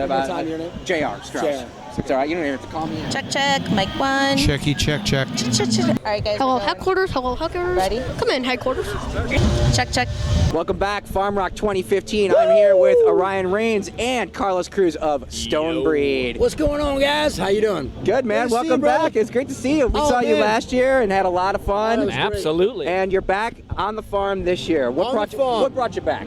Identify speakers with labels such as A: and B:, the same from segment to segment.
A: What's on your name?
B: JR, Straus.
A: JR.
B: It's all right. You don't even have to call me.
C: Check, check. Mic 1.
D: Checky, check.
C: All right, guys.
E: Hello, headquarters. Hello, headquarters.
C: Ready?
E: Come in, headquarters.
C: Check, check.
B: Welcome back, Farm Rock 2015. I'm here with Orion Rainz and Carlos Cruz of STONEBREED.
A: What's going on, guys? How you doing?
B: Good, man.
A: Good to see
B: Welcome
A: you, brother.
B: back. It's great to see you. We
A: Oh,
B: saw you
A: man.
B: last year and had a lot of fun.
A: Oh, that was
F: Absolutely.
B: And you're back on the farm this year. What brought you back?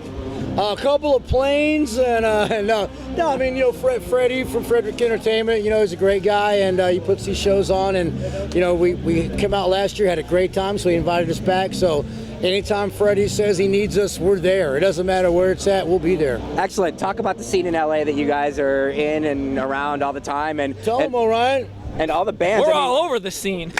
A: A couple of planes and no, I mean, you know, Freddie from Frederick Entertainment, you know, he's a great guy, and he puts these shows on, and you know, we came out last year, had a great time, so he invited us back. So anytime Freddie says he needs us, we're there. It doesn't matter where it's at, we'll be there.
B: Excellent. Talk about the scene in LA that you guys are in and around all the time, and
A: Tell him, Orion.
B: And all the bands.
F: We're
B: I mean,
F: all over the scene.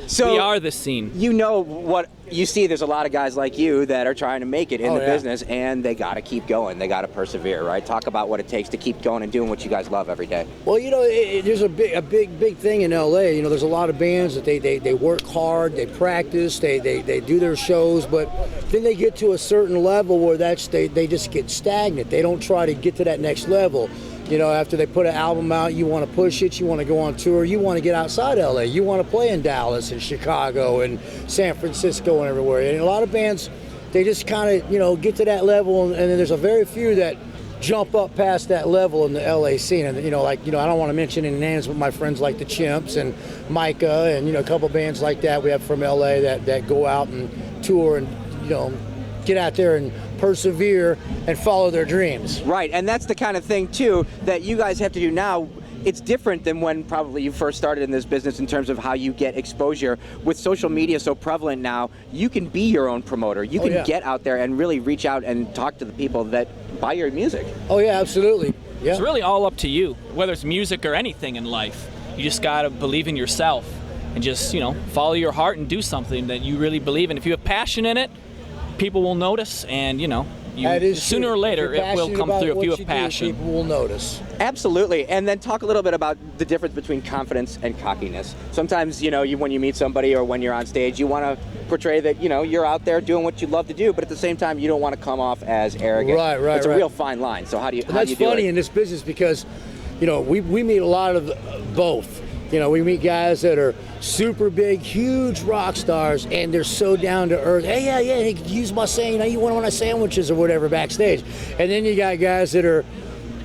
B: So
F: we are the scene.
B: You know what you see, there's a lot of guys like you that are trying to make it in the business, and they got to keep going. They got to persevere, right? Talk about what it takes to keep going and doing what you guys love every day.
A: Well, you know, there's a big thing in LA. You know, there's a lot of bands that they work hard, they practice, they do their shows, but then they get to a certain level where they just get stagnant. They don't try to get to that next level. You know, after they put an album out, you want to push it, you want to go on tour, you want to get outside LA, you want to play in Dallas and Chicago and San Francisco and everywhere. And a lot of bands, they just kind of, you know, get to that level, and then there's a very few that jump up past that level in the LA scene. And, you know, like, you know, I don't want to mention any names, but my friends like the Chimps and Micah and, you know, a couple bands like that we have from LA that go out and tour and, you know, get out there and persevere and follow their dreams.
B: Right, and that's the kind of thing too that you guys have to do now. It's different than when probably you first started in this business in terms of how you get exposure. With social media so prevalent now, you can be your own promoter. You can get out there and really reach out and talk to the people that buy your music.
A: Oh yeah, absolutely. Yeah.
F: It's really all up to you, whether it's music or anything in life. You just gotta believe in yourself and just, you know, follow your heart and do something that you really believe in. If you have passion in it, people will notice, and you know, sooner or later it will come through if you have passion.
A: People will notice.
B: Absolutely. And then talk a little bit about the difference between confidence and cockiness. Sometimes, you know, when you meet somebody or when you're on stage, you want to portray that, you know, you're out there doing what you love to do, but at the same time, you don't want to come off as arrogant.
A: Right.
B: It's a real fine line. So how do you do it?
A: That's funny in this business because, you know, we meet a lot of both. You know, we meet guys that are super big, huge rock stars, and they're so down to earth. Hey, hey, use my saying, you know, you want one of my sandwiches or whatever backstage. And then you got guys that are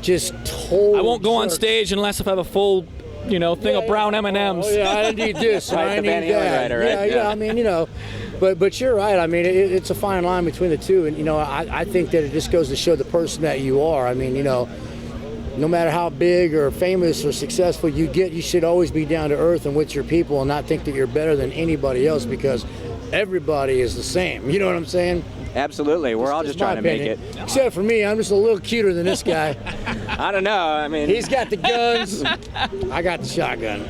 A: just total
F: I won't go on stage unless if I have a full, you know, thing of brown M&Ms.
A: Oh, yeah, I need this,
B: Right,
A: I
B: the
A: need
B: Van Halen
A: that.
B: writer, right?
A: Yeah, I mean, you know, but you're right. I mean, it's a fine line between the two, and you know, I think that it just goes to show the person that you are. I mean, you know, no matter how big or famous or successful you get, you should always be down to earth and with your people and not think that you're better than anybody else, because everybody is the same. You know what I'm saying?
B: Absolutely. We're all just trying to make it.
A: Except for me, I'm just a little cuter than this guy.
B: I don't know. I mean,
A: he's got the guns. I got the shotgun.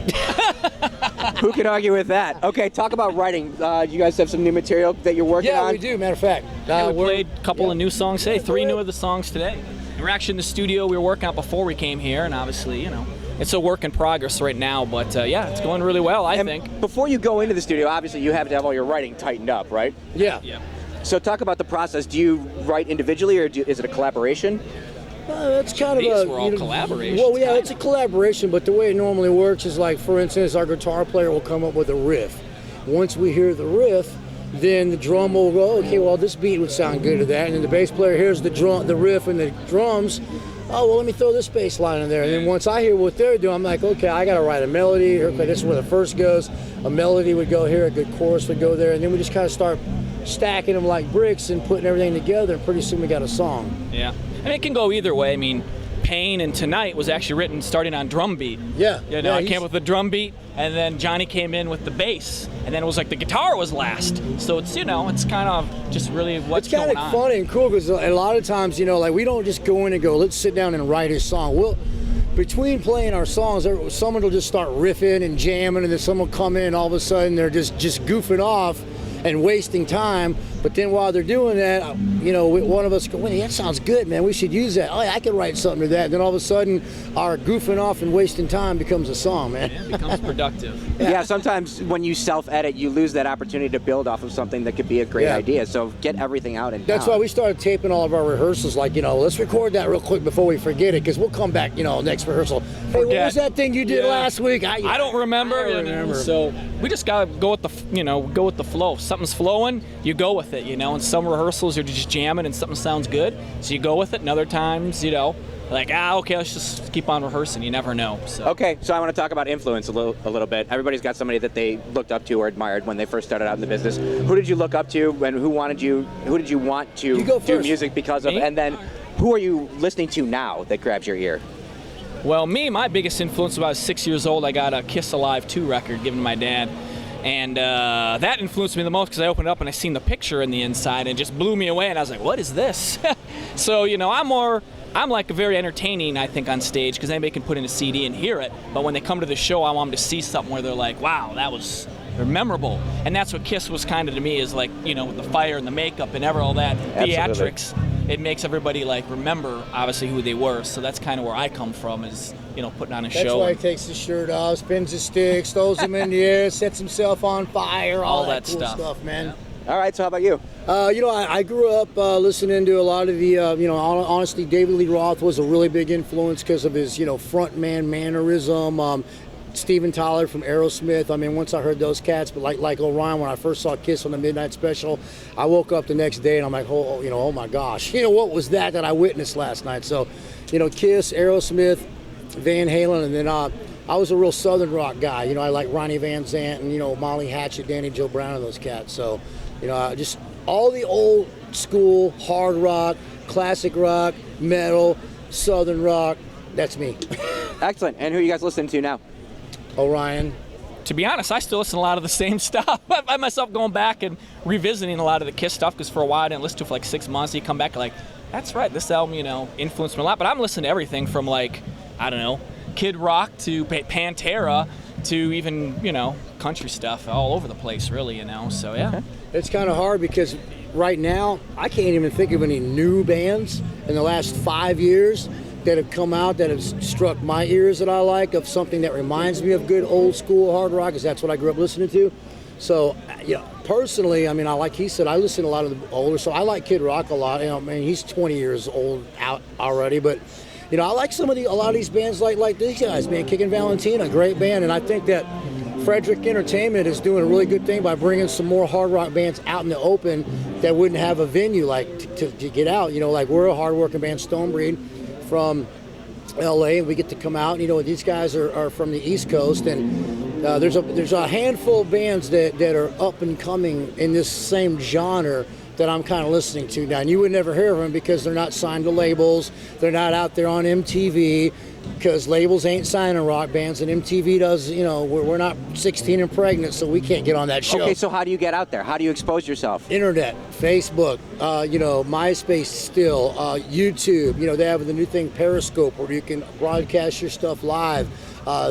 B: Who can argue with that? Okay, talk about writing. You guys have some new material that you're working on?
A: Yeah, we do. Matter of fact.
F: We played a couple of new songs today, 3 new of the songs today. We're actually in the studio. We were working out before we came here, and obviously, you know, it's a work in progress right now, but yeah, it's going really well, I think.
B: Before you go into the studio, obviously you have to have all your writing tightened up, right?
A: Yeah.
B: So talk about the process. Do you write individually, or is it a collaboration?
A: It's kind of
F: These were all collaborations.
A: Well, yeah, it's a collaboration, but the way it normally works is like, for instance, our guitar player will come up with a riff. Once we hear the riff, then the drum will go, okay, well, this beat would sound good to that. And then the bass player hears the riff and the drums. Oh, well, let me throw this bass line in there. And then once I hear what they're doing, I'm like, okay, I got to write a melody. Okay, this is where the verse goes. A melody would go here, a good chorus would go there. And then we just kind of start stacking them like bricks and putting everything together. And pretty soon we got a song.
F: Yeah. And it can go either way. I mean, Pain and Tonight was actually written starting on drum beat.
A: Yeah.
F: You know, I came up with the drum beat, and then Johnny came in with the bass, and then it was like the guitar was last. So it's, you know, it's kind of just really what's going on.
A: It's kind of funny and cool because a lot of times, you know, like we don't just go in and go, let's sit down and write a song. Between playing our songs, someone will just start riffing and jamming, and then someone will come in and all of a sudden they're just goofing off and wasting time. But then while they're doing that, you know, one of us go, "Wait, that sounds good, man. We should use that. Oh, yeah, I could write something to that." And then all of a sudden, our goofing off and wasting time becomes a song, man.
F: It becomes productive.
B: Yeah, sometimes when you self-edit, you lose that opportunity to build off of something that could be a great idea. So get everything out and
A: That's why we started taping all of our rehearsals. Like, you know, let's record that real quick before we forget it, because we'll come back, you know, next rehearsal. Hey, what was that thing you did last week?
F: I don't remember.
A: I don't remember.
F: So we just gotta go with the flow. If something's flowing, you go with it, you know. And some rehearsals you're just jamming and something sounds good, so you go with it. And other times, you know, like, okay, let's just keep on rehearsing. You never know. So.
B: Okay, so I want to talk about influence a little bit. Everybody's got somebody that they looked up to or admired when they first started out in the business. Who did you look up to, and who did you want to do music because of?
F: Me?
B: And then, who are you listening to now that grabs your ear?
F: Well, my biggest influence when I was 6 years old, I got a Kiss Alive 2 record given to my dad. And that influenced me the most because I opened it up and I seen the picture in the inside and it just blew me away. And I was like, what is this? So, you know, I'm like very entertaining, I think, on stage because anybody can put in a CD and hear it. But when they come to the show, I want them to see something where they're like, wow, they're memorable. And that's what Kiss was kind of to me, is like, you know, with the fire and the makeup and all that theatrics. It makes everybody like remember obviously who they were. So that's kind of where I come from, is, you know, putting on a show.
A: That's why he takes his shirt off, spins his sticks, throws them in the air, sets himself on fire, all that cool stuff, man.
F: Yeah.
B: All right, so how about you?
A: You know, I grew up listening to a lot of the, you know, honestly, David Lee Roth was a really big influence because of his, you know, frontman mannerism. Steven Tyler from Aerosmith. I mean, once I heard those cats, but like Orion, when I first saw Kiss on the Midnight Special, I woke up the next day and I'm like, oh my gosh, you know, what was that I witnessed last night? So, you know, Kiss, Aerosmith, Van Halen, and then I was a real Southern rock guy. You know, I like Ronnie Van Zant and, you know, Molly Hatchet, Danny Joe Brown, and those cats. So, you know, just all the old school hard rock, classic rock, metal, Southern rock. That's me.
B: Excellent. And who are you guys listening to now?
A: Orion.
F: To be honest, I still listen to a lot of the same stuff. I find myself going back and revisiting a lot of the Kiss stuff because for a while I didn't listen to it for like 6 months. You come back like, that's right, this album, you know, influenced me a lot. But I'm listening to everything from like, I don't know, Kid Rock to Pantera to even, you know, country stuff all over the place, really, you know. So yeah.
B: Okay.
A: It's kind of hard because right now I can't even think of any new bands in the last 5 years that have come out that have struck my ears that I like, of something that reminds me of good old school hard rock, because that's what I grew up listening to. So, you know, personally, I mean, like he said, I listen to a lot of the older, so I like Kid Rock a lot. You know, I mean, he's 20 years old out already, but you know, I like a lot of these bands like these guys, man. Kickin' Valentina, great band, and I think that Frederick Entertainment is doing a really good thing by bringing some more hard rock bands out in the open that wouldn't have a venue like to get out. You know, like we're a hard working band, STONEBREED, from LA, and we get to come out. You know, these guys are from the East Coast, and there's a handful of bands that are up and coming in this same genre that I'm kind of listening to now. And you would never hear of them because they're not signed to labels. They're not out there on MTV because labels ain't signing rock bands, and MTV does. You know, we're not 16 and pregnant, so we can't get on that show.
B: Okay, so how do you get out there? How do you expose yourself?
A: Internet, Facebook, you know, MySpace still, YouTube. You know, they have the new thing, Periscope, where you can broadcast your stuff live.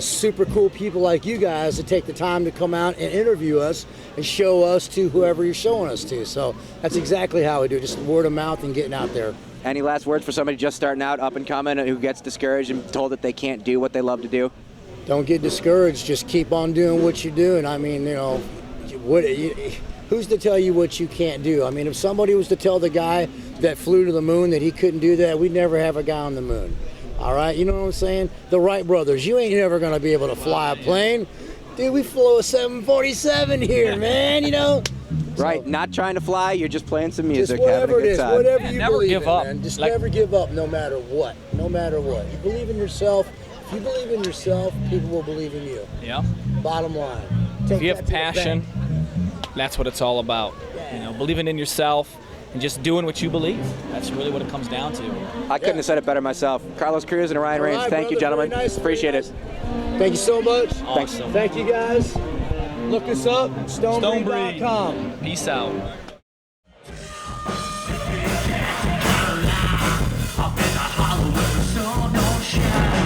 A: Super cool people like you guys that take the time to come out and interview us and show us to whoever you're showing us to. So that's exactly how we do, just word of mouth and getting out there.
B: Any last words for somebody just starting out, up and coming, who gets discouraged and told that they can't do what they love to do?
A: Don't get discouraged. Just keep on doing what you're doing. I mean, you know, who's to tell you what you can't do? I mean, if somebody was to tell the guy that flew to the moon that he couldn't do that, we'd never have a guy on the moon. All right, you know what I'm saying? The Wright brothers, you ain't never gonna be able to fly a plane. Dude, we flew a 747 here, man, you know?
B: Right, not trying to fly, you're just playing some music,
A: Just whatever
B: having a good
A: it is,
B: time.
A: whatever you
F: never
A: believe
F: give
A: in,
F: up.
A: man. Just
F: Like-
A: never give up, no matter what. No matter what. You believe in yourself. If you believe in yourself, people will believe in you.
F: Yeah.
A: Bottom line.
F: If you have passion, that's what it's all about. You know, believing in yourself and just doing what you believe. That's really what it comes down to.
B: I couldn't have said it better myself. Carlos Cruz and Orion
A: All
B: Rainz,
A: right,
B: thank you,
A: brother.
B: gentlemen.
A: Very nice,
B: Appreciate
A: very
B: it.
A: nice. Thank you so much.
F: Awesome.
A: Thank you, guys. Look us up, STONEBREED.com.
F: Peace out.
D: Up in the hollow, so no shine.